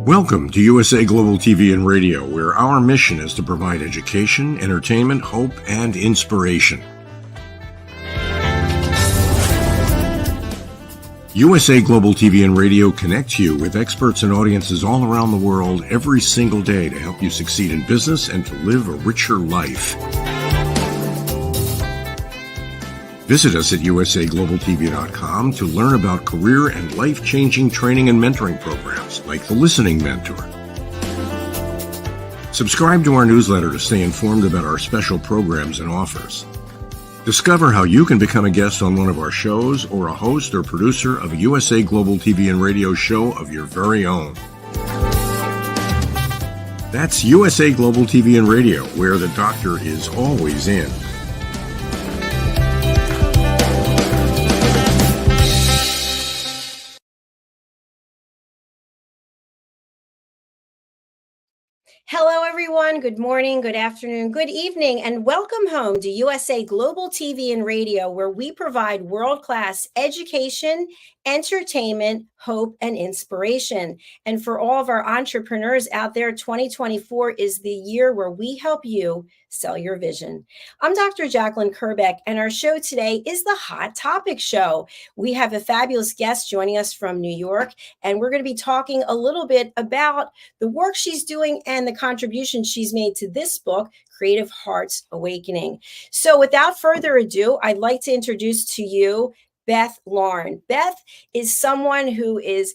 Welcome to USA Global TV and Radio, where our mission is to provide education, entertainment, hope, and inspiration. USA Global TV and Radio connects you with experts and audiences all around the world every single day to help you succeed in business and to live a richer life. Visit us at usaglobaltv.com to learn about career and life-changing training and mentoring programs like the Listening Mentor. Subscribe to our newsletter to stay informed about our special programs and offers. Discover how you can become a guest on one of our shows or a host or producer of a USA Global TV and Radio show of your very own. That's USA Global TV and Radio, where the doctor is always in. Hello, everyone. Good morning, good afternoon, good evening, and welcome home to USA Global TV and Radio, where we provide world-class education, entertainment, hope, and inspiration. And for all of our entrepreneurs out there, 2024 is the year where we help you sell your vision. I'm Dr. Jacalyn, and our show today is the Hot Topic Show. We have a fabulous guest joining us from New York, and we're going to be talking a little bit about the work she's doing and the contribution she's made to this book, Creative Hearts Awakening. So without further ado, I'd like to introduce to you Beth Lauren. Beth is someone who is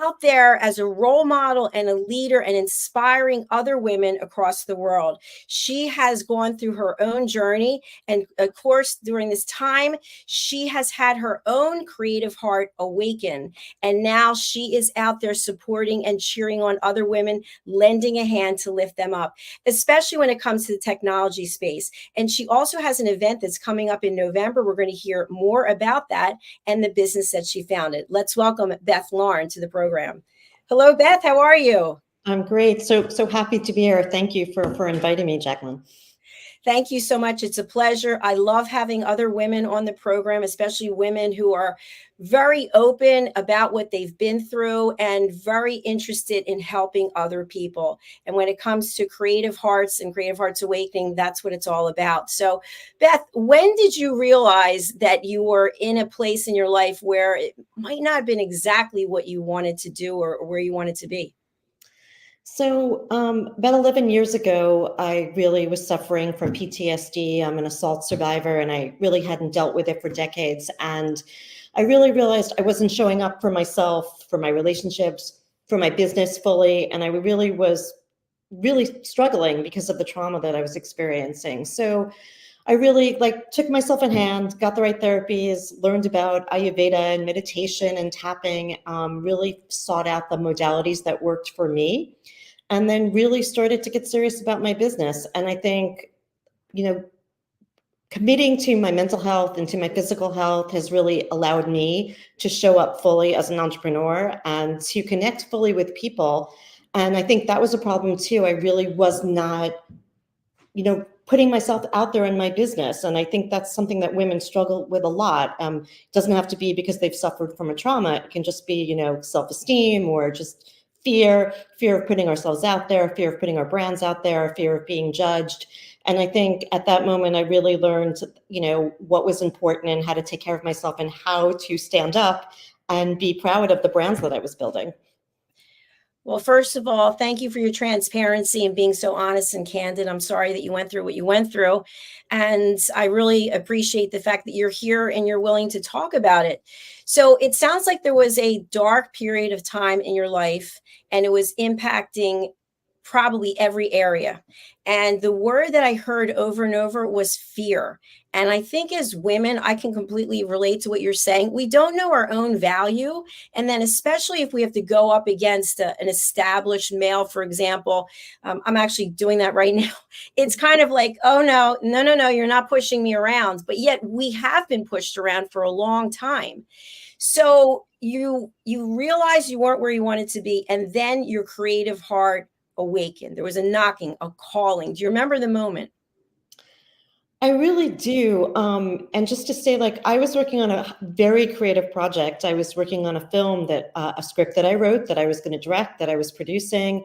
out there as a role model and a leader and inspiring other women across the world. She has gone through her own journey. And of course, during this time, she has had her own creative heart awaken. And now she is out there supporting and cheering on other women, lending a hand to lift them up, especially when it comes to the technology space. And she also has an event that's coming up in November. We're going to hear more about that and the business that she founded. Let's welcome Beth Lauren to the program. Hello, Beth. How are you? I'm great. So happy to be here. Thank you for inviting me, Jacalyn. Thank you so much. It's a pleasure. I love having other women on the program, especially women who are very open about what they've been through and very interested in helping other people. And when it comes to Creative Hearts and Creative Hearts Awakening, that's what it's all about. So, Beth, when did you realize that you were in a place in your life where it might not have been exactly what you wanted to do or where you wanted to be? So about 11 years ago, I really was suffering from PTSD. I'm an assault survivor, and I really hadn't dealt with it for decades. And I really realized I wasn't showing up for myself, for my relationships, for my business fully. And I really was struggling because of the trauma that I was experiencing. So I really took myself in hand, got the right therapies, learned about Ayurveda and meditation and tapping, really sought out the modalities that worked for me, and then really started to get serious about my business. And I think, committing to my mental health and to my physical health has really allowed me to show up fully as an entrepreneur and to connect fully with people. And I think that was a problem too. I really was not, putting myself out there in my business. And I think that's something that women struggle with a lot. It doesn't have to be because they've suffered from a trauma. It can just be, self-esteem or just fear of putting ourselves out there, fear of putting our brands out there, fear of being judged. And I think at that moment, I really learned, what was important and how to take care of myself and how to stand up and be proud of the brands that I was building. Well, first of all, thank you for your transparency and being so honest and candid. I'm sorry that you went through what you went through. And I really appreciate the fact that you're here and you're willing to talk about it. So it sounds like there was a dark period of time in your life, and it was impacting probably every area. And the word that I heard over and over was fear. And I think as women, I can completely relate to what you're saying. We don't know our own value. And then especially if we have to go up against an established male, for example, I'm actually doing that right now. It's kind of like, oh, no, you're not pushing me around. But yet we have been pushed around for a long time. So you realize you weren't where you wanted to be. And then your creative heart awakened. There was a knocking, a calling. Do you remember the moment? I really do. And just to say, like, I was working on a very creative project. I was working on a film a script that I wrote, that I was going to direct, that I was producing.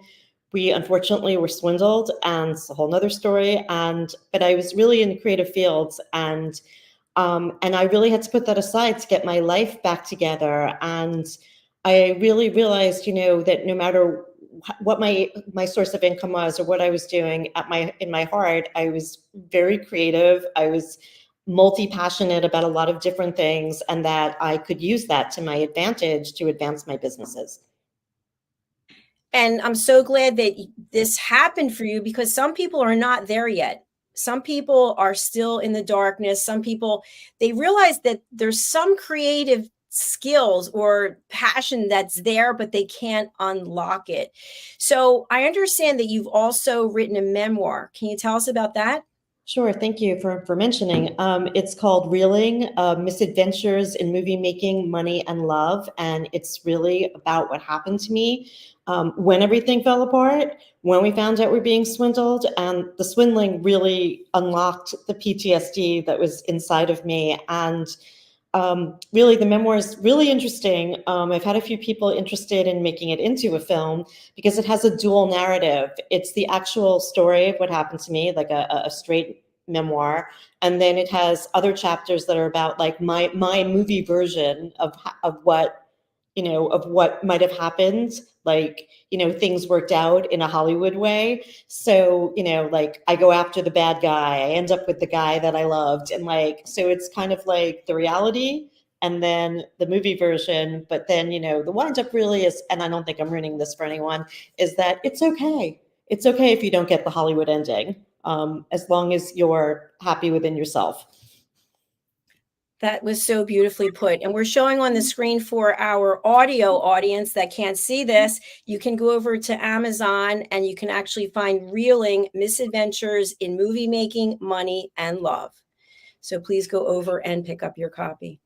We unfortunately were swindled, and it's a whole nother story. But I was really in the creative fields, and I really had to put that aside to get my life back together. And I really realized, that no matter what my source of income was or what I was doing in my heart, I was very creative. I was multi-passionate about a lot of different things, and that I could use that to my advantage to advance my businesses. And I'm so glad that this happened for you, because some people are not there yet. Some people are still in the darkness. Some people, they realize that there's some creative skills or passion that's there, but they can't unlock it. So I understand that you've also written a memoir. Can you tell us about that? Sure. Thank you for mentioning. It's called Reeling, Misadventures in Movie Making, Money, and Love. And it's really about what happened to me when everything fell apart, when we found out we're being swindled. And the swindling really unlocked the PTSD that was inside of me. And really, the memoir is really interesting. I've had a few people interested in making it into a film because it has a dual narrative. It's the actual story of what happened to me, like a straight memoir, and then it has other chapters that are about like my movie version of what of what might have happened. Like, things worked out in a Hollywood way. So, like I go after the bad guy, I end up with the guy that I loved. And like, so it's kind of like the reality and then the movie version. But then, the wind up really is, and I don't think I'm ruining this for anyone, is that it's okay. It's okay if you don't get the Hollywood ending, as long as you're happy within yourself. That was so beautifully put. And we're showing on the screen for our audio audience that can't see this. You can go over to Amazon and you can actually find Reeling, Misadventures in Movie Making, Money, and Love. So please go over and pick up your copy.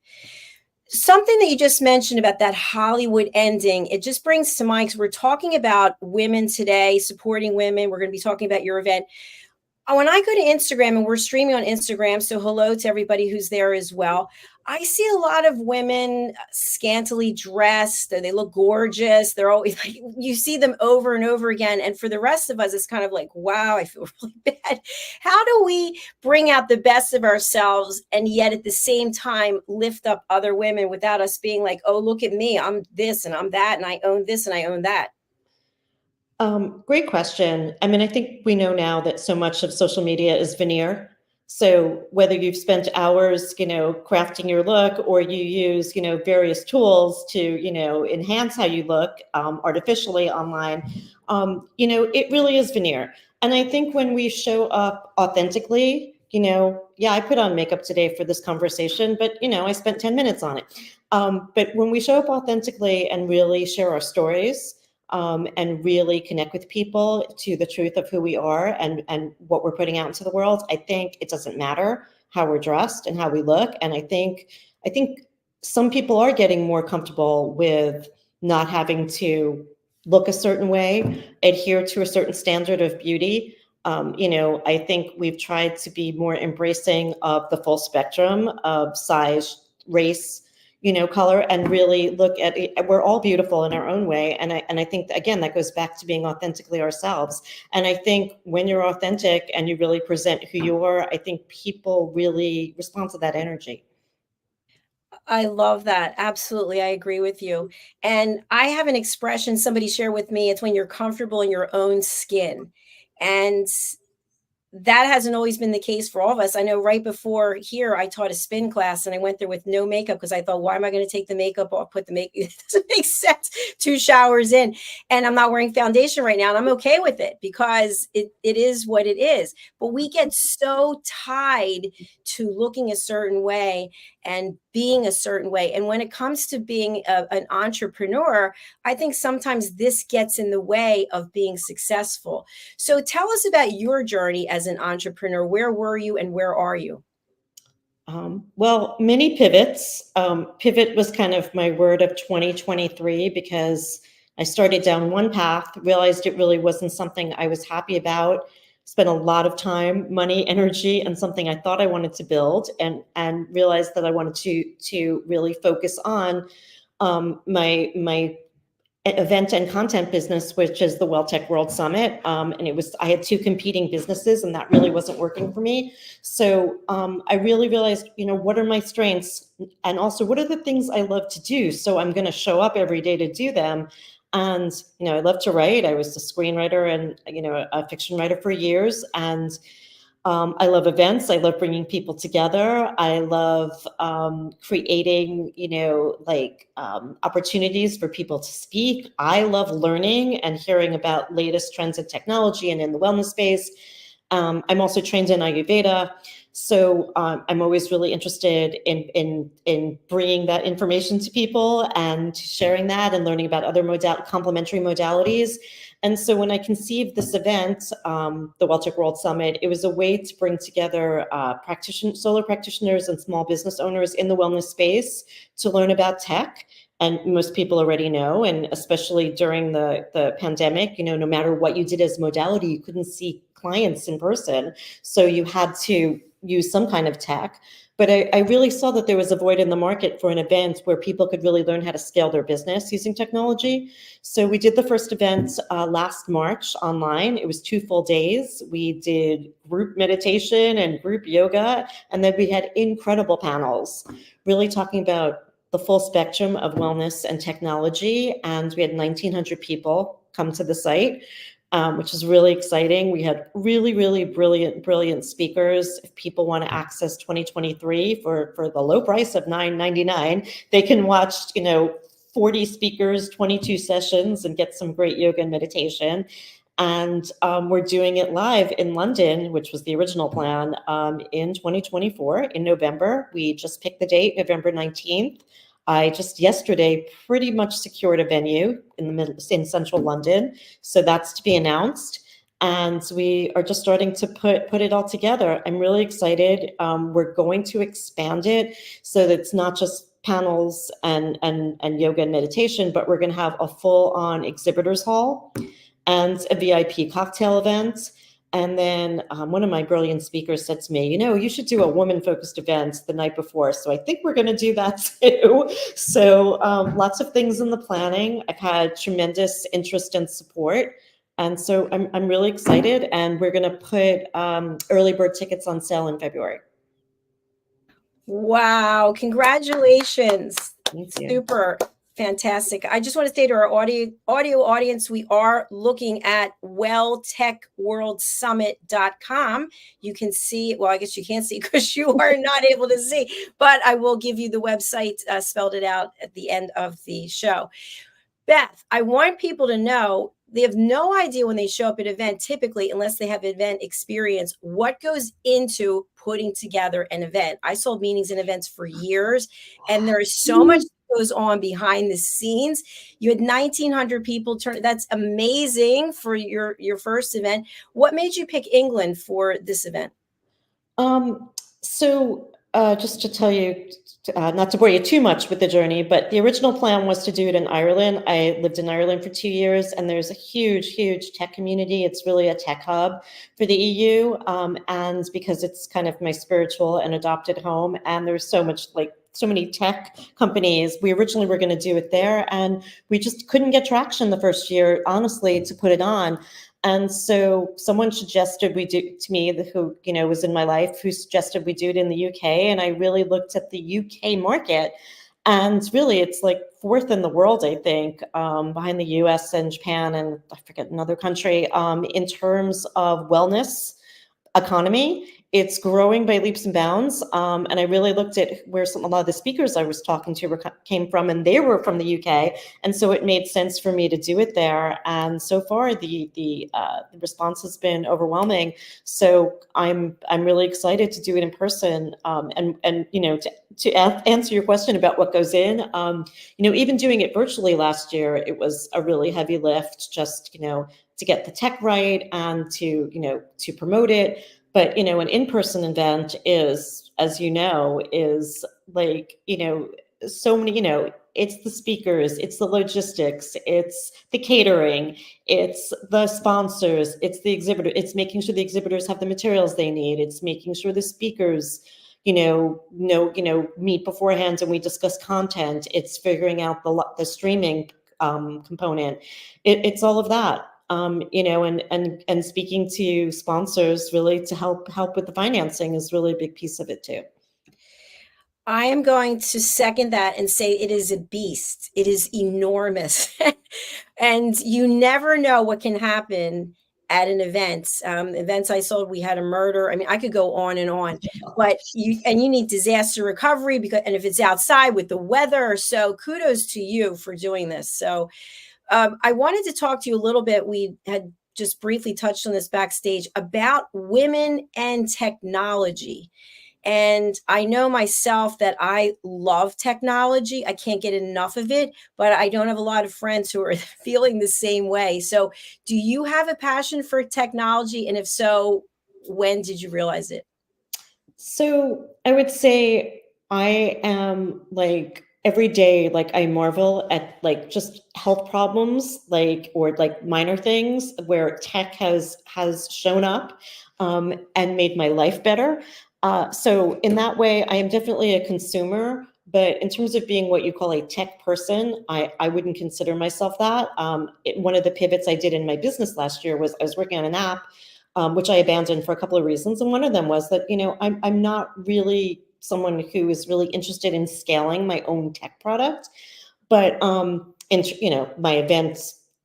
Something that you just mentioned about that Hollywood ending, it just brings to mind, because we're talking about women today, supporting women. We're going to be talking about your event. When I go to Instagram, and we're streaming on Instagram, so hello to everybody who's there as well, I see a lot of women scantily dressed. They look gorgeous. They're always like, you see them over and over again. And for the rest of us, it's kind of like, wow, I feel really bad. How do we bring out the best of ourselves and yet at the same time lift up other women without us being like, oh, look at me, I'm this and I'm that, and I own this and I own that? Great question. I mean, I think we know now that so much of social media is veneer. So whether you've spent hours, crafting your look, or you use, various tools to, enhance how you look artificially online, it really is veneer. And I think when we show up authentically, yeah, I put on makeup today for this conversation, but, I spent 10 minutes on it. But when we show up authentically and really share our stories, and really connect with people to the truth of who we are and what we're putting out into the world, I think it doesn't matter how we're dressed and how we look. And I think some people are getting more comfortable with not having to look a certain way, adhere to a certain standard of beauty. I think we've tried to be more embracing of the full spectrum of size, race, color, and really look at it. We're all beautiful in our own way. And I think, again, that goes back to being authentically ourselves. And I think when you're authentic and you really present who you are, I think people really respond to that energy. I love that. Absolutely. I agree with you. And I have an expression somebody shared with me. It's when you're comfortable in your own skin. And that hasn't always been the case for all of us. I know right before here, I taught a spin class and I went there with no makeup because I thought, why am I going to take the makeup off, put the makeup? It doesn't make sense. 2 showers in, and I'm not wearing foundation right now. And I'm okay with it because it is what it is. But we get so tied to looking a certain way and being a certain way. And when it comes to being an entrepreneur, I think sometimes this gets in the way of being successful. So tell us about your journey as an entrepreneur. Where were you and where are you? Well, many pivots. Pivot was kind of my word of 2023 because I started down one path, realized it really wasn't something I was happy about, spent a lot of time, money, energy, and something I thought I wanted to build, and realized that I wanted to really focus on my event and content business, which is the WellTech World Summit. And I had two competing businesses, and that really wasn't working for me. So I really realized, what are my strengths, and also what are the things I love to do? So I'm going to show up every day to do them. And, I love to write. I was a screenwriter and, a fiction writer for years. And I love events. I love bringing people together. I love creating, opportunities for people to speak. I love learning and hearing about latest trends in technology and in the wellness space. I'm also trained in Ayurveda. So I'm always really interested in bringing that information to people and sharing that and learning about other complementary modalities. And so when I conceived this event, the WellTech World Summit, it was a way to bring together solo practitioners and small business owners in the wellness space to learn about tech. And most people already know, and especially during the pandemic, no matter what you did as modality, you couldn't see clients in person. So you had to use some kind of tech. But I really saw that there was a void in the market for an event where people could really learn how to scale their business using technology. So we did the first event last March online. It was 2 full days. We did group meditation and group yoga, and then we had incredible panels, really talking about the full spectrum of wellness and technology. And we had 1,900 people come to the site, which is really exciting. We had really, really brilliant speakers. If people want to access 2023 for the low price of $9.99, they can watch, 40 speakers, 22 sessions, and get some great yoga and meditation. And we're doing it live in London, which was the original plan, in 2024, in November. We just picked the date, November 19th. I just yesterday pretty much secured a venue in central London. So that's to be announced. And we are just starting to put it all together. I'm really excited. We're going to expand it so that it's not just panels and yoga and meditation, but we're going to have a full-on exhibitors hall and a VIP cocktail event. And then one of my brilliant speakers said to me, you should do a woman-focused event the night before. So I think we're going to do that too. So lots of things in the planning. I've had tremendous interest and support. And so I'm really excited. And we're going to put early bird tickets on sale in February. Wow. Congratulations. Thank you. Super. Fantastic. I just want to say to our audio audience, we are looking at welltechworldsummit.com. You can see, well, I guess you can't see because you are not able to see, but I will give you the website, spelled it out at the end of the show. Beth, I want people to know they have no idea when they show up at an event, typically, unless they have event experience, what goes into putting together an event. I sold meetings and events for years, and there is so much that goes on behind the scenes. You had 1,900 people turn. That's amazing for your first event. What made you pick England for this event? So just to tell you, not to bore you too much with the journey, but the original plan was to do it in Ireland. I lived in Ireland for 2 years, and there's a huge tech community. It's really a tech hub for the EU. And because it's kind of my spiritual and adopted home, and there's so many tech companies, we originally were going to do it there, and we just couldn't get traction the first year, honestly, to put it on. And so someone suggested we do, to me, who was in my life, who suggested we do it in the UK. And I really looked at the UK market, and really it's like fourth in the world, I think, behind the US and Japan and I forget another country, in terms of wellness economy. It's growing by leaps and bounds. And I really looked at where a lot of the speakers I was talking to came from, and they were from the UK. And so it made sense for me to do it there. And so far, the response has been overwhelming. So I'm really excited to do it in person. And to answer your question about what goes in, even doing it virtually last year, it was a really heavy lift, just to get the tech right and to promote it. But, an in-person event is, as is like, so many, it's the speakers, it's the logistics, it's the catering, it's the sponsors, it's the exhibitor, it's making sure the exhibitors have the materials they need, it's making sure the speakers, meet beforehand and we discuss content, it's figuring out the streaming component. It's all of that. And speaking to sponsors really to help with the financing is really a big piece of it too. I am going to second that and say it is a beast. It is enormous. And you never know what can happen at an event. Events I sold, we had a murder. I mean, I could go on and on, but you need disaster recovery and if it's outside with the weather. So kudos to you for doing this. So I wanted to talk to you a little bit. We had just briefly touched on this backstage about women and technology. And I know myself that I love technology. I can't get enough of it, but I don't have a lot of friends who are feeling the same way. So do you have a passion for technology? And if so, when did you realize it? So I would say I am like every day, like I marvel at like just health problems, or minor things where tech has shown up and made my life better. So in that way, I am definitely a consumer, but in terms of being what you call a tech person, I wouldn't consider myself that. One of the pivots I did in my business last year was I was working on an app, which I abandoned for a couple of reasons. And one of them was that, I'm not really someone who is really interested in scaling my own tech product, but, my event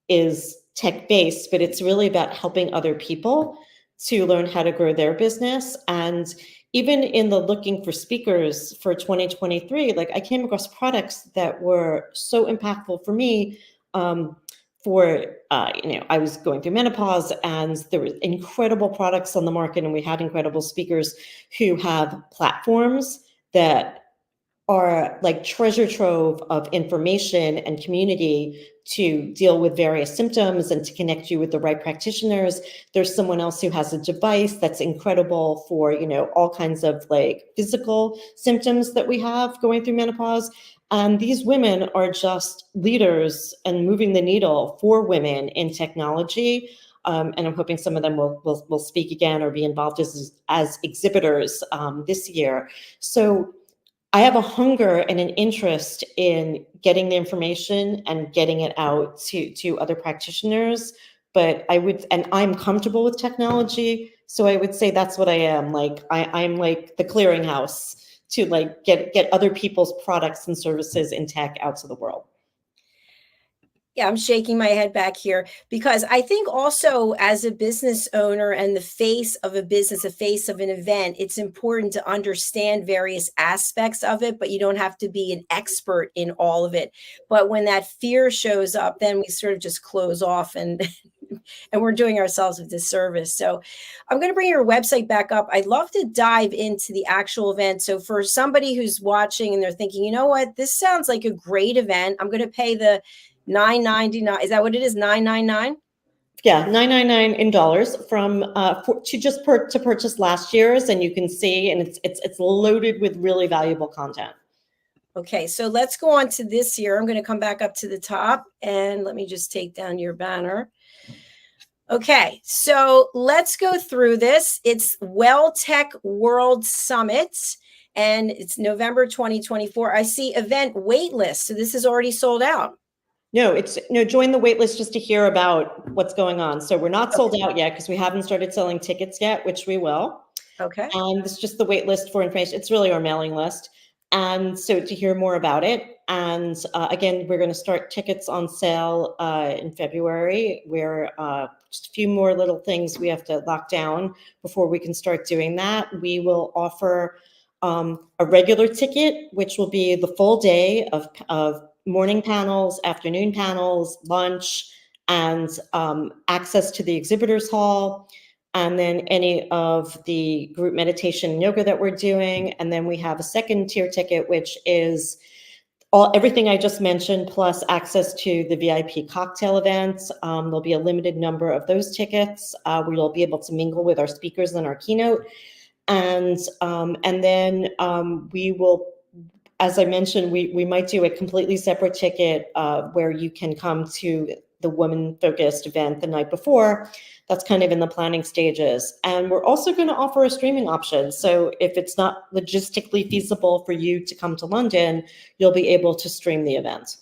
is tech-based, but it's really about helping other people to learn how to grow their business. And even in the looking for speakers for 2023, like I came across products that were so impactful for me. I was going through menopause and there were incredible products on the market and we had incredible speakers who have platforms that are like treasure trove of information and community to deal with various symptoms and to connect you with the right practitioners. There's someone else who has a device that's incredible for, all kinds of like physical symptoms that we have going through menopause. And these women are just leaders and moving the needle for women in technology. And I'm hoping some of them will speak again or be involved as exhibitors this year. So I have a hunger and an interest in getting the information and getting it out to other practitioners. But I'm comfortable with technology. So I would say that's what I am. Like I'm like the clearinghouse to like get other people's products and services in tech out to the world. Yeah, I'm shaking my head back here because I think also as a business owner and the face of a business, a face of an event, it's important to understand various aspects of it, but you don't have to be an expert in all of it. But when that fear shows up, then we sort of just close off and we're doing ourselves a disservice. So I'm going to bring your website back up. I'd love to dive into the actual event. So for somebody who's watching and they're thinking, you know what, this sounds like a great event. I'm going to pay the $9.99. Is that what it is? $9.99? Yeah, $9.99 in dollars to purchase last year's, and you can see, and it's loaded with really valuable content. Okay, so let's go on to this year. I'm going to come back up to the top and let me just take down your banner. Okay, so let's go through this. It's WellTech World Summit and it's November 2024. I see event waitlist. So this is already sold out. No, join the wait list just to hear about what's going on. So we're not sold out yet because we haven't started selling tickets yet, which we will. Okay. And it's just the wait list for information. It's really our mailing list. And so to hear more about it. And again, we're going to start tickets on sale in February. We're just a few more little things we have to lock down before we can start doing that. We will offer a regular ticket, which will be the full day of morning panels, afternoon panels, lunch, and access to the exhibitors hall, and then any of the group meditation and yoga that we're doing. And then we have a second tier ticket, which is everything I just mentioned, plus access to the VIP cocktail events. There'll be a limited number of those tickets. We'll be able to mingle with our speakers in our keynote. And then we will as I mentioned, we might do a completely separate ticket where you can come to the women-focused event the night before. That's kind of in the planning stages. And we're also going to offer a streaming option. So if it's not logistically feasible for you to come to London, you'll be able to stream the event.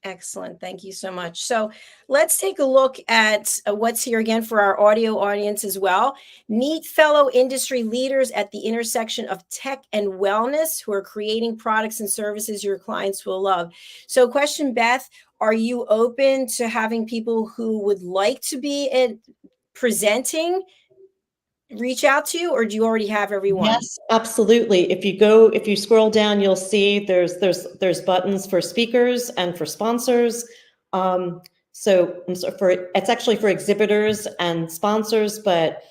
Excellent. Thank you so much. So let's take a look at what's here again for our audio audience as well. Meet fellow industry leaders at the intersection of tech and wellness who are creating products and services your clients will love. So question, Beth, are you open to having people who would like to be presenting reach out to you, or do you already have everyone? Yes, absolutely. If you scroll down, you'll see there's buttons for speakers and for sponsors. So it's actually for exhibitors and sponsors, but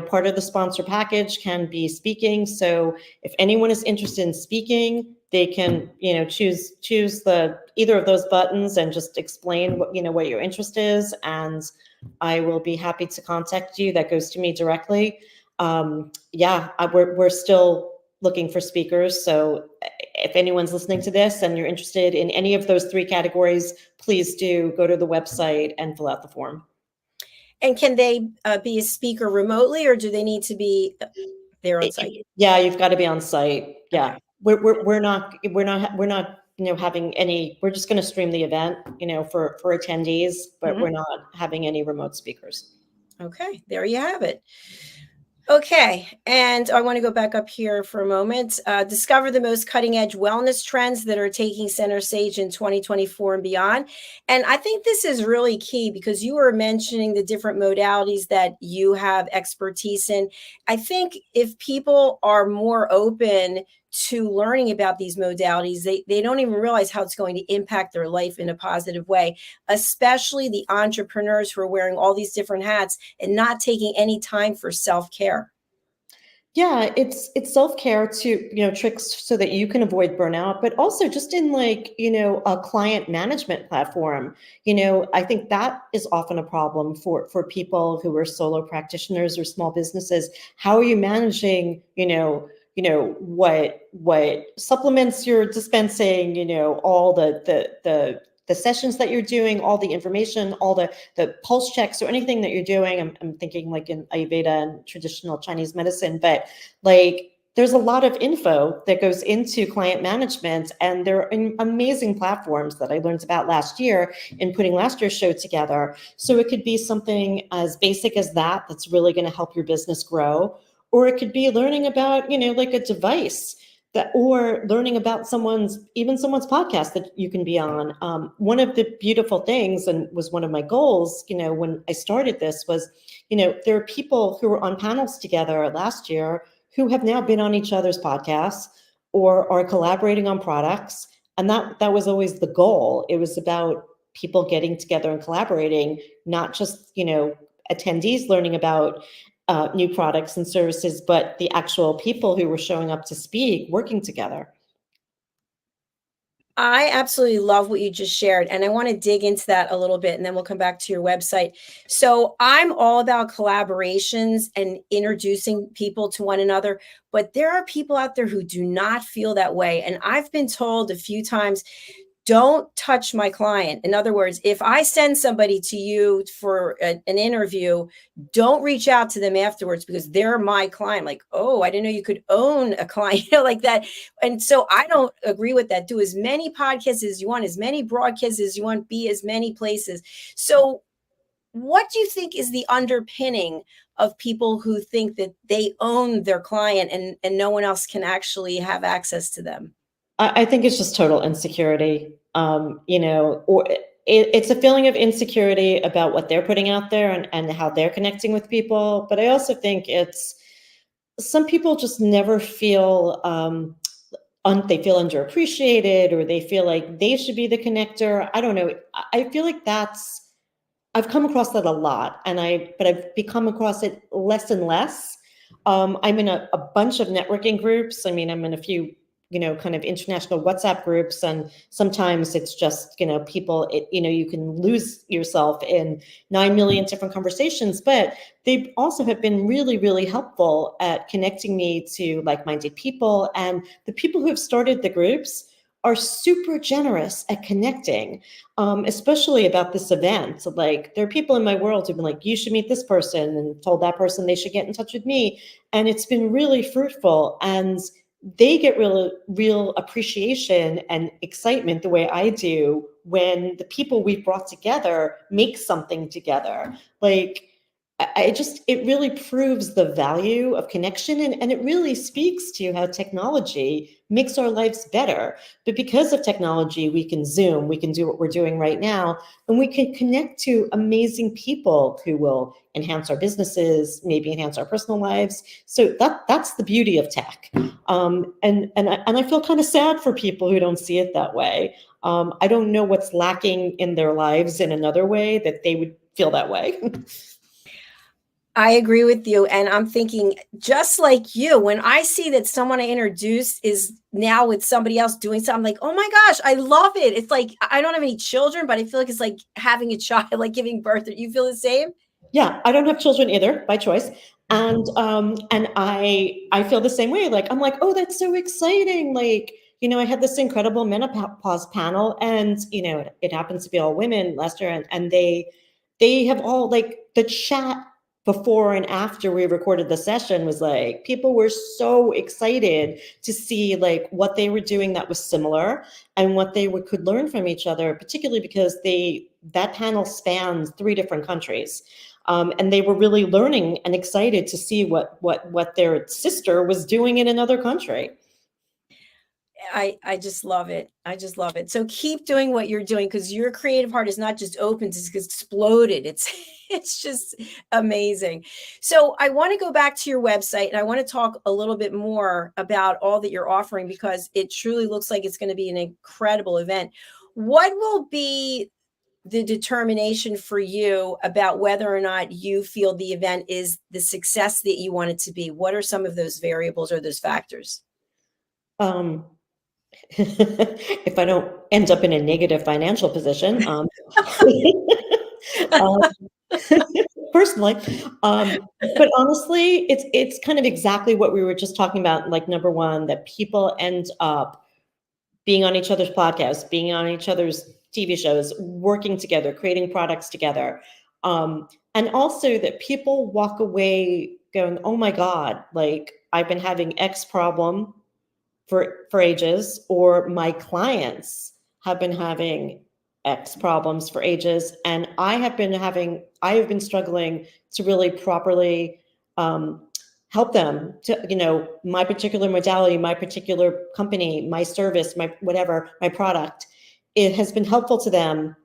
part of the sponsor package can be speaking. So if anyone is interested in speaking, they can choose either of those buttons and just explain what your interest is, and I will be happy to contact you. That goes to me directly. We're still looking for speakers. So if anyone's listening to this and you're interested in any of those three categories, please do go to the website and fill out the form. And can they be a speaker remotely, or do they need to be there on site? Yeah, you've got to be on site. Yeah, okay. we're not having any. We're just going to stream the event, for attendees, but we're not having any remote speakers. Okay, there you have it. Okay, and I want to go back up here for a moment. Discover the most cutting edge wellness trends that are taking center stage in 2024 and beyond. And I think this is really key because you were mentioning the different modalities that you have expertise in. I think if people are more open to learning about these modalities, they don't even realize how it's going to impact their life in a positive way, especially the entrepreneurs who are wearing all these different hats and not taking any time for self-care. Yeah, it's self-care to, tricks so that you can avoid burnout, but also just in a client management platform. I think that is often a problem for people who are solo practitioners or small businesses. How are you managing, what supplements you're dispensing, all the sessions that you're doing, all the information, all the pulse checks or anything that you're doing. I'm thinking like in Ayurveda and traditional Chinese medicine, but there's a lot of info that goes into client management, and there are amazing platforms that I learned about last year in putting last year's show together. So it could be something as basic as that that's really going to help your business grow. Or it could be learning about, like a device or learning about someone's podcast that you can be on. One of the beautiful things, and was one of my goals, when I started this was, there are people who were on panels together last year who have now been on each other's podcasts or are collaborating on products. And that was always the goal. It was about people getting together and collaborating, not just, attendees learning about new products and services, but the actual people who were showing up to speak, working together. I absolutely love what you just shared, and I want to dig into that a little bit, and then we'll come back to your website. So I'm all about collaborations and introducing people to one another, but there are people out there who do not feel that way. And I've been told a few times, don't touch my client. In other words, if I send somebody to you for an interview, don't reach out to them afterwards because they're my client. Like, oh, I didn't know you could own a client like that. And so I don't agree with that. Do as many podcasts as you want, as many broadcasts as you want, be as many places. So what do you think is the underpinning of people who think that they own their client and no one else can actually have access to them? I think it's just total insecurity, or it's a feeling of insecurity about what they're putting out there and how they're connecting with people. But I also think it's some people just never feel, they feel underappreciated, or they feel like they should be the connector. I don't know. I feel like I've come across that a lot, but I've become across it less and less. I'm in a bunch of networking groups. I mean, I'm in a few kind of international WhatsApp groups. And sometimes it's just, people, you can lose yourself in 9 million different conversations, but they also have been really, really helpful at connecting me to like-minded people. And the people who have started the groups are super generous at connecting, especially about this event. So like, there are people in my world who've been like, you should meet this person, and told that person they should get in touch with me. And it's been really fruitful. And they get real appreciation and excitement the way I do when the people we've brought together make something together. Like, it really proves the value of connection, and it really speaks to how technology makes our lives better. But because of technology, we can Zoom, we can do what we're doing right now, and we can connect to amazing people who will enhance our businesses, maybe enhance our personal lives. So that's the beauty of tech. And I feel kind of sad for people who don't see it that way. I don't know what's lacking in their lives in another way that they would feel that way. I agree with you. And I'm thinking, just like you, when I see that someone I introduced is now with somebody else doing something, I'm like, oh my gosh, I love it. It's like, I don't have any children, but I feel like it's like having a child, like giving birth. You feel the same? Yeah, I don't have children either by choice. And I feel the same way. Like, I'm like, oh, that's so exciting. Like, I had this incredible menopause panel, and it happens to be all women last year, and they have all, like, the chat before and after we recorded the session was like, people were so excited to see like what they were doing that was similar, and what they could learn from each other, particularly because that panel spans 3 different countries. And they were really learning and excited to see what their sister was doing in another country. I just love it. I just love it. So keep doing what you're doing, because your creative heart is not just opened, it's exploded. It's just amazing. So I want to go back to your website, and I want to talk a little bit more about all that you're offering, because it truly looks like it's going to be an incredible event. What will be the determination for you about whether or not you feel the event is the success that you want it to be? What are some of those variables or those factors? If I don't end up in a negative financial position, personally, but honestly, it's kind of exactly what we were just talking about. Like, number one, that people end up being on each other's podcasts, being on each other's TV shows, working together, creating products together. And also that people walk away going, oh my God, like, I've been having X problem for ages, or my clients have been having X problems for ages, and I have been struggling to really properly help them to, my particular modality, my particular company, my service, my whatever, my product. It has been helpful to them,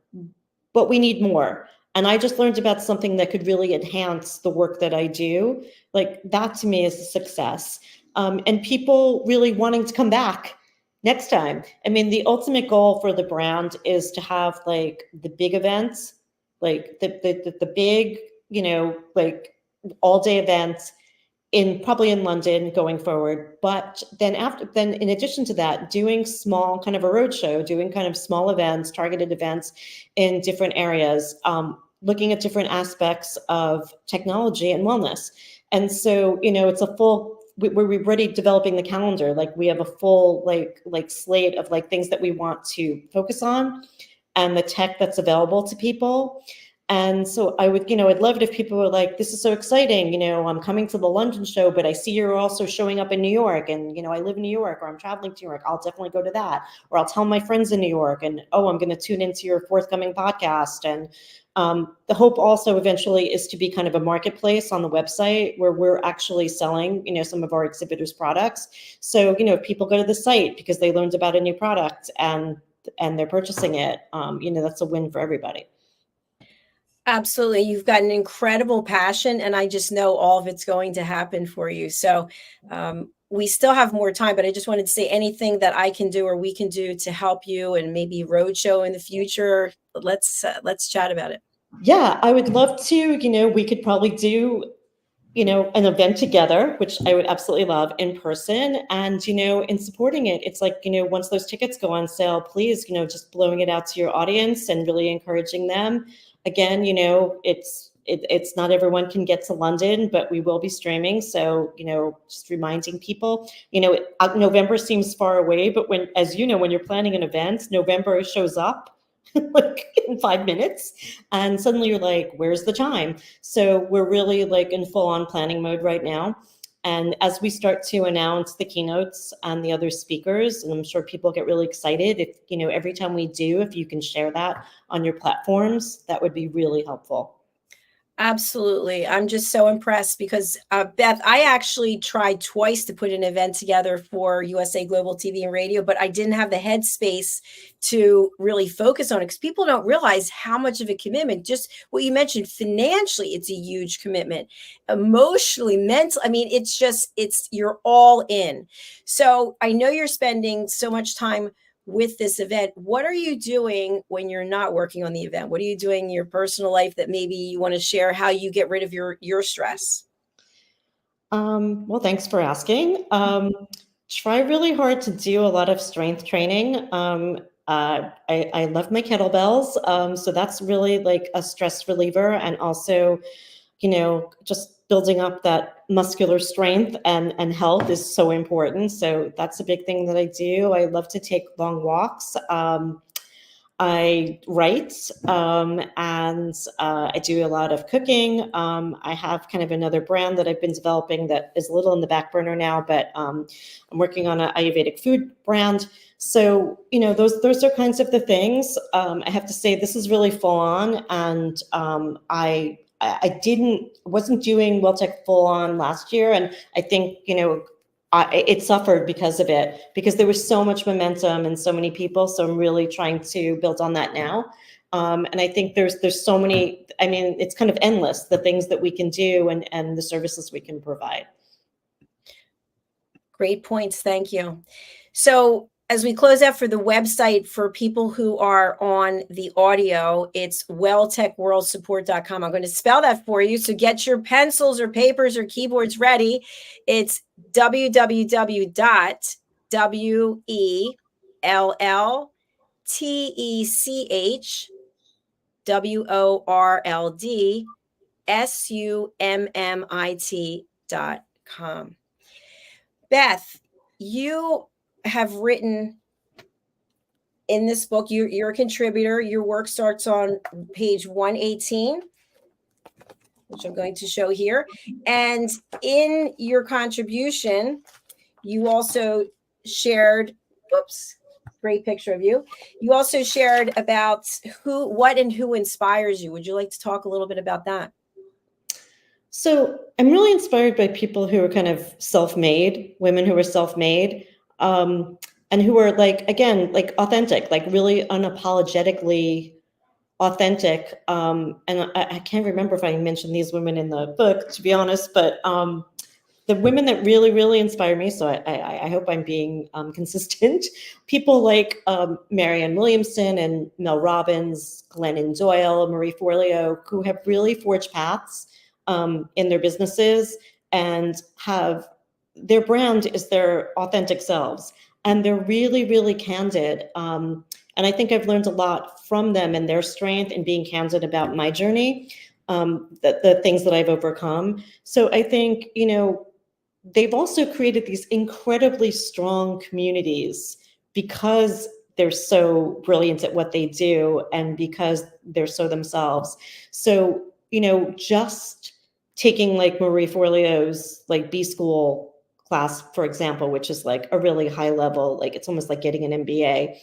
but we need more. And I just learned about something that could really enhance the work that I do. Like, that to me is a success. And people really wanting to come back next time. I mean, the ultimate goal for the brand is to have like the big events, like the big, like all day events probably in London going forward. But then in addition to that, doing small kind of a roadshow, doing kind of small events, targeted events in different areas, looking at different aspects of technology and wellness. And so, it's a full, we're already developing the calendar. Like, we have a full like slate of like things that we want to focus on, and the tech that's available to people. And so I'd love it if people were like, this is so exciting, I'm coming to the London show, but I see you're also showing up in New York, and, I live in New York, or I'm traveling to New York. I'll definitely go to that. Or I'll tell my friends in New York, and, oh, I'm going to tune into your forthcoming podcast. And the hope also eventually is to be kind of a marketplace on the website where we're actually selling, some of our exhibitors' products. So, if people go to the site because they learned about a new product and they're purchasing it, that's a win for everybody. Absolutely. You've got an incredible passion, and I just know all of it's going to happen for you. So we still have more time, but I just wanted to say, anything that I can do or we can do to help you, and maybe roadshow in the future, let's chat about it. Yeah, I would love to. We could probably do an event together, which I would absolutely love in person. And, in supporting it, it's like, once those tickets go on sale, please, just blowing it out to your audience and really encouraging them. Again, it's not everyone can get to London, but we will be streaming. So, just reminding people, November seems far away, but when you're planning an event, November shows up like in 5 minutes, and suddenly you're like, where's the time? So we're really like in full on planning mode right now. And as we start to announce the keynotes and the other speakers, and I'm sure people get really excited, if, every time we do, if you can share that on your platforms, that would be really helpful. Absolutely. I'm just so impressed because, Beth, I actually tried twice to put an event together for USA Global TV and Radio, but I didn't have the headspace to really focus on it because people don't realize how much of a commitment, just what you mentioned, financially, it's a huge commitment, emotionally, mentally. I mean, you're all in. So I know you're spending so much time with this event. What are you doing when you're not working on the event? What are you doing in your personal life that maybe you want to share how you get rid of your stress? Well, thanks for asking. Try really hard to do a lot of strength training. I love my kettlebells. So that's really like a stress reliever, and also, just building up that muscular strength and health is so important. So that's a big thing that I do. I love to take long walks. I write, and I do a lot of cooking. I have kind of another brand that I've been developing that is a little in the back burner now, but I'm working on an Ayurvedic food brand. So, those are kinds of the things. I have to say this is really full on, and I wasn't doing WellTech full on last year, and I think it suffered because of it, because there was so much momentum and so many people. So I'm really trying to build on that now. And I think there's so many, I mean, it's kind of endless, the things that we can do and the services we can provide. Great points. Thank you. So as we close out for the website, for people who are on the audio, it's welltechworldsupport.com. I'm going to spell that for you. So get your pencils or papers or keyboards ready. It's www.welltechworldsummit.com. Beth, you have written in this book, you're a contributor. Your work starts on page 118, which I'm going to show here. And in your contribution, you also shared, great picture of you. You also shared about what and who inspires you. Would you like to talk a little bit about that? So I'm really inspired by people who are kind of self-made, women who are self-made, and who are like, again, like authentic, like really unapologetically authentic. And I can't remember if I mentioned these women in the book, to be honest, but the women that really, really inspire me, so I hope I'm being consistent, people like Marianne Williamson and Mel Robbins, Glennon Doyle, Marie Forleo, who have really forged paths in their businesses and have their brand is their authentic selves. And they're really, really candid. And I think I've learned a lot from them and their strength in being candid about my journey, the things that I've overcome. So I think, they've also created these incredibly strong communities because they're so brilliant at what they do and because they're so themselves. So, just taking like Marie Forleo's like B School class, for example, which is like a really high level, like it's almost like getting an MBA.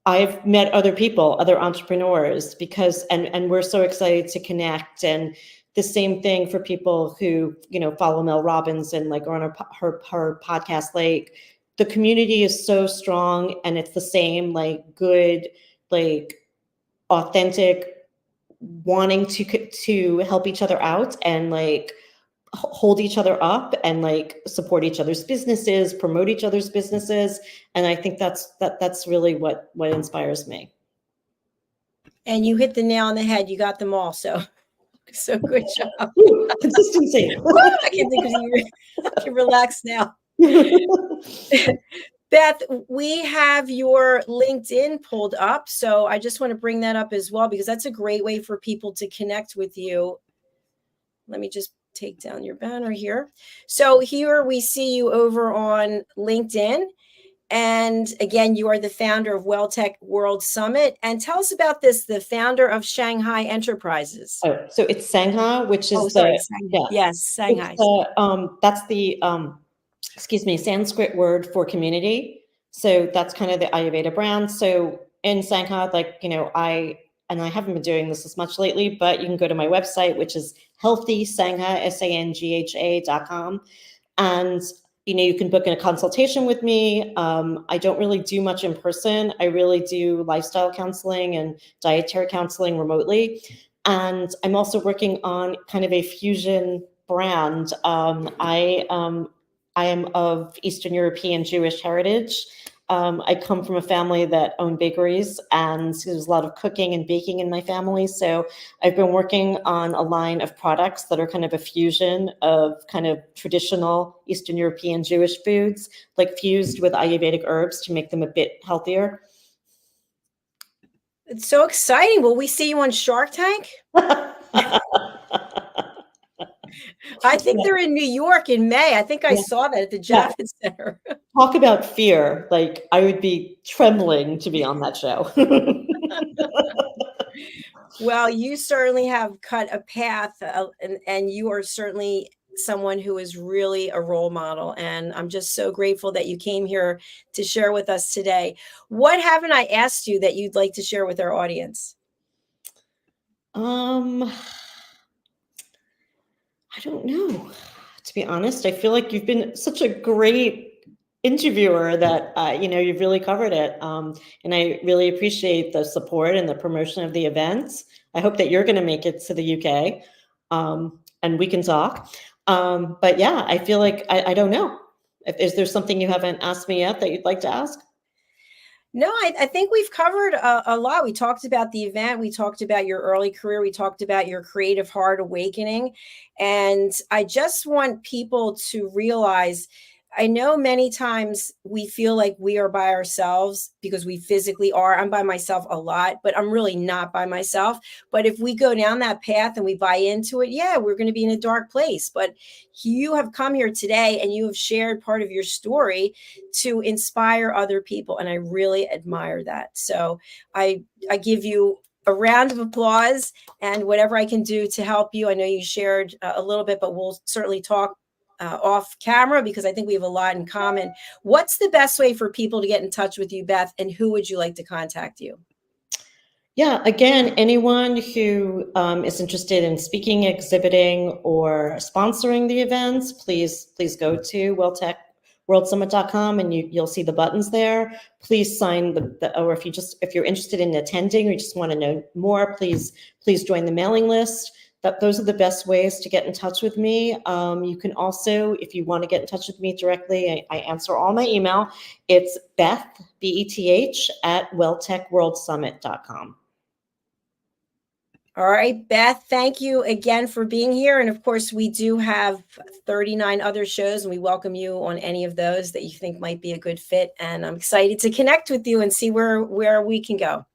I've met other people, other entrepreneurs, because, and we're so excited to connect. And the same thing for people who, follow Mel Robbins and like are on her podcast, like the community is so strong and it's the same, like good, like authentic, wanting to help each other out and like hold each other up and like support each other's businesses, promote each other's businesses. And I think that's really what inspires me. And you hit the nail on the head. You got them all. So So good job. Consistency. I can think of you. I can relax now. Beth, we have your LinkedIn pulled up. So I just want to bring that up as well, because that's a great way for people to connect with you. Let me just take down your banner here. So here we see you over on LinkedIn. And again, you are the founder of WellTech World Summit. And tell us about this, the founder of Shanghai Enterprises. Oh, so it's Sangha, which is Sangha. yeah, Yes, Shanghai. That's the Sanskrit word for community. So that's kind of the Ayurveda brand. So in Sangha, I haven't been doing this as much lately, but you can go to my website, which is healthysangha, Sangha.com. And you can book a consultation with me. I don't really do much in person. I really do lifestyle counseling and dietary counseling remotely. And I'm also working on kind of a fusion brand. I am of Eastern European Jewish heritage. I come from a family that owned bakeries, and there's a lot of cooking and baking in my family. So I've been working on a line of products that are kind of a fusion of kind of traditional Eastern European Jewish foods, like fused with Ayurvedic herbs to make them a bit healthier. It's so exciting. Will we see you on Shark Tank? I think they're in New York in May. I think I saw that at the Javits Center. Talk about fear. Like, I would be trembling to be on that show. Well, you certainly have cut a path, and you are certainly someone who is really a role model. And I'm just so grateful that you came here to share with us today. What haven't I asked you that you'd like to share with our audience? I don't know. To be honest, I feel like you've been such a great interviewer that, you've really covered it. And I really appreciate the support and the promotion of the events. I hope that you're going to make it to the UK, and we can talk. But yeah, I feel like, I don't know. Is there something you haven't asked me yet that you'd like to ask? No, I think we've covered a lot. We talked about the event. We talked about your early career. We talked about your creative heart awakening. And I just want people to realize, I know many times we feel like we are by ourselves because we physically are. I'm by myself a lot, but I'm really not by myself. But if we go down that path and we buy into it, yeah, we're going to be in a dark place. But you have come here today and you have shared part of your story to inspire other people. And I really admire that. So I give you a round of applause, and whatever I can do to help you. I know you shared a little bit, but we'll certainly talk off camera, because I think we have a lot in common. What's the best way for people to get in touch with you, Beth, and who would you like to contact you? Yeah, again, anyone who is interested in speaking, exhibiting, or sponsoring the events, please go to welltechworldsummit.com, and you'll see the buttons there. Please sign or if you're interested in attending or you just want to know more, please join the mailing list. Those are the best ways to get in touch with me. You can also, if you want to get in touch with me directly, I answer all my email. It's Beth, BETH, at welltechworldsummit.com. All right, Beth, thank you again for being here. And of course, we do have 39 other shows, and we welcome you on any of those that you think might be a good fit. And I'm excited to connect with you and see where we can go.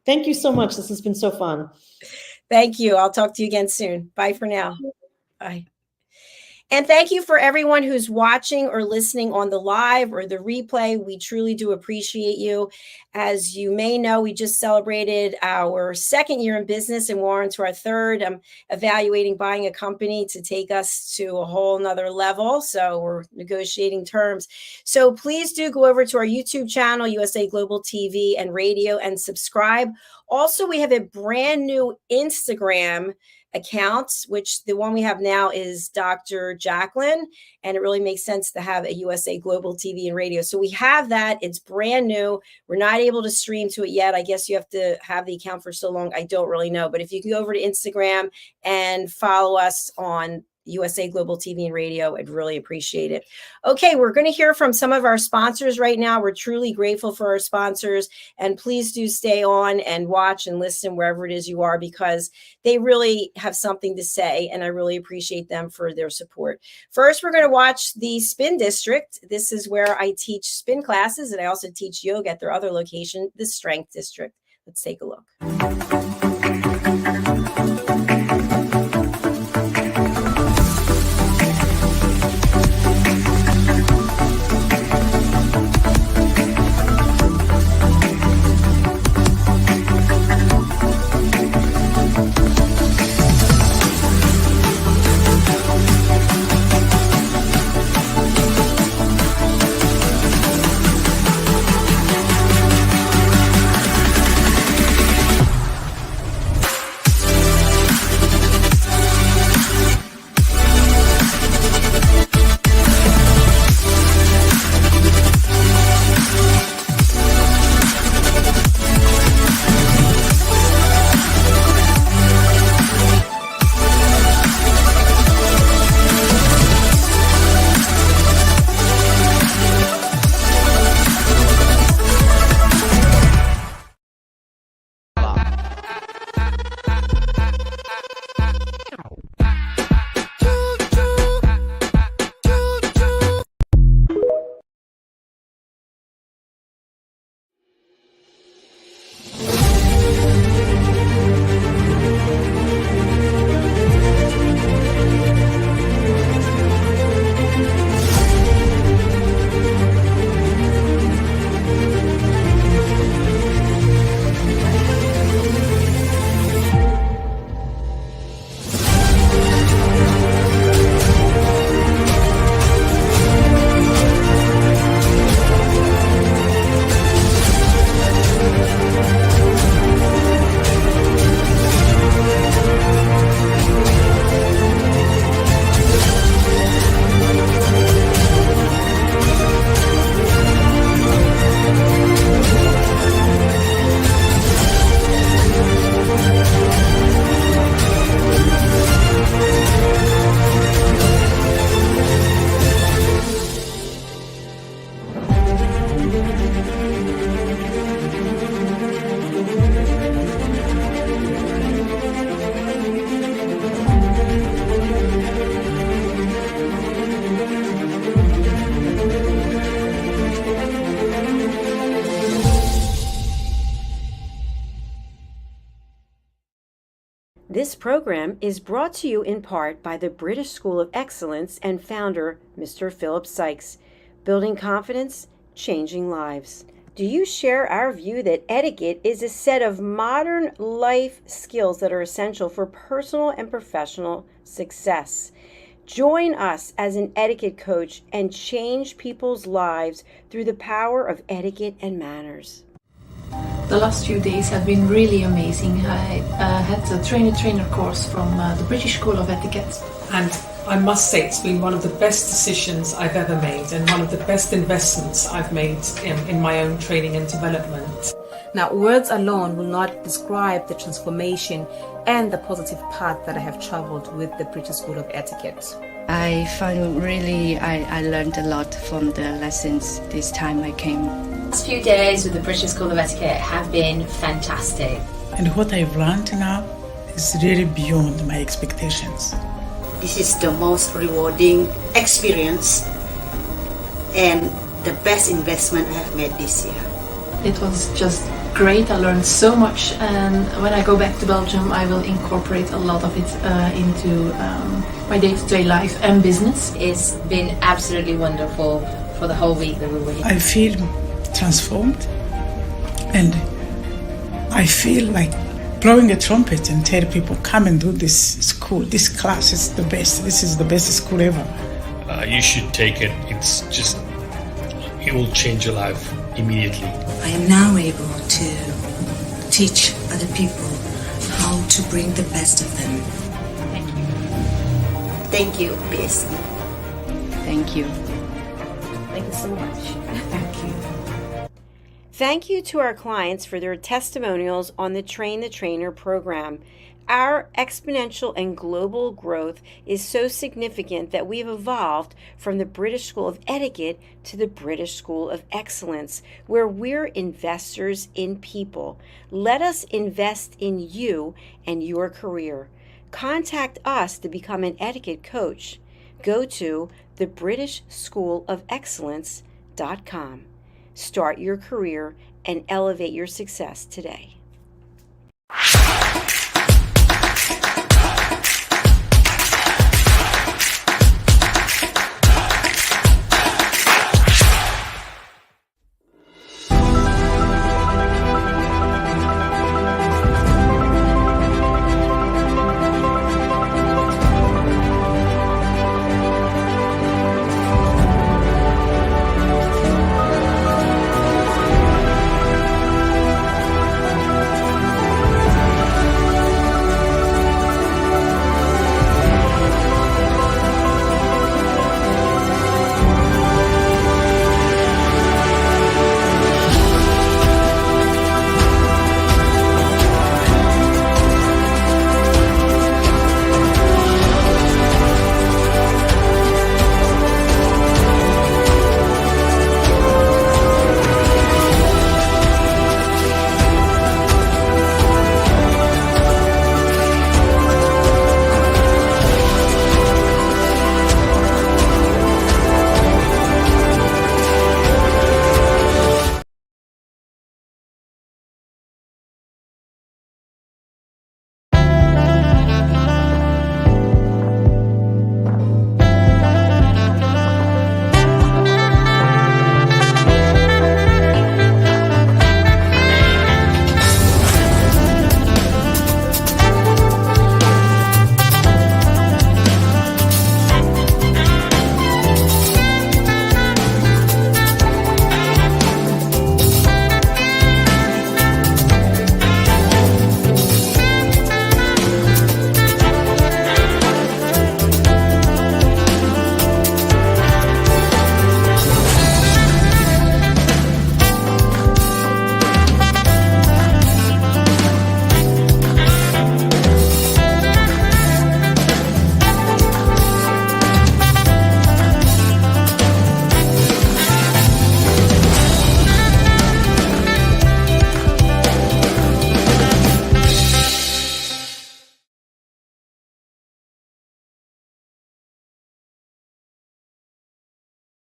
Thank you so much. This has been so fun. Thank you. I'll talk to you again soon. Bye for now. Bye. And thank you for everyone who's watching or listening on the live or the replay. We truly do appreciate you. As you may know, we just celebrated our 2nd year in business, and we're on to our 3rd. I'm evaluating buying a company to take us to a whole nother level. So we're negotiating terms. So please do go over to our YouTube channel, USA Global TV and Radio, and subscribe. Also, we have a brand new Instagram accounts, which the one we have now is Dr. Jacalyn, and it really makes sense to have a USA Global TV and Radio. So we have that. It's brand new. We're not able to stream to it yet. I guess you have to have the account for so long. I don't really know. But if you can go over to Instagram and follow us on USA Global TV and Radio. I'd really appreciate it. Okay, we're going to hear from some of our sponsors right now. We're truly grateful for our sponsors, and please do stay on and watch and listen wherever it is you are, because they really have something to say, and I really appreciate them for their support. First, we're going to watch the Spin District. This is where I teach spin classes, and I also teach yoga at their other location, the Strength District. Let's take a look. This program is brought to you in part by the British School of Excellence and founder, Mr. Philip Sykes. Building confidence, changing lives. Do you share our view that etiquette is a set of modern life skills that are essential for personal and professional success? Join us as an etiquette coach and change people's lives through the power of etiquette and manners. The last few days have been really amazing. I had a trainer course from the British School of Etiquette. And I must say it's been one of the best decisions I've ever made and one of the best investments I've made in my own training and development. Now, words alone will not describe the transformation and the positive path that I have traveled with the British School of Etiquette. I found I learned a lot from the lessons this time I came. The last few days with the British School of Etiquette have been fantastic. And what I've learned now is really beyond my expectations. This is the most rewarding experience and the best investment I have made this year. It was just great. I learned so much, and when I go back to Belgium I will incorporate a lot of it into my day-to-day life and business. It's been absolutely wonderful for the whole week that we were here. I feel transformed, and I feel like blowing a trumpet and tell people, come and do this school. This class is the best. This is the best school ever. You should take it. It will change your life immediately. I am now able to teach other people how to bring the best of them. Thank you. Thank you, BSc. Thank you. Thank you so much. Thank you. Thank you to our clients for their testimonials on the Train the Trainer program. Our exponential and global growth is so significant that we've evolved from the British School of Etiquette to the British School of Excellence, where we're investors in people. Let us invest in you and your career. Contact us to become an etiquette coach. Go to thebritishschoolofexcellence.com. Start your career and elevate your success today.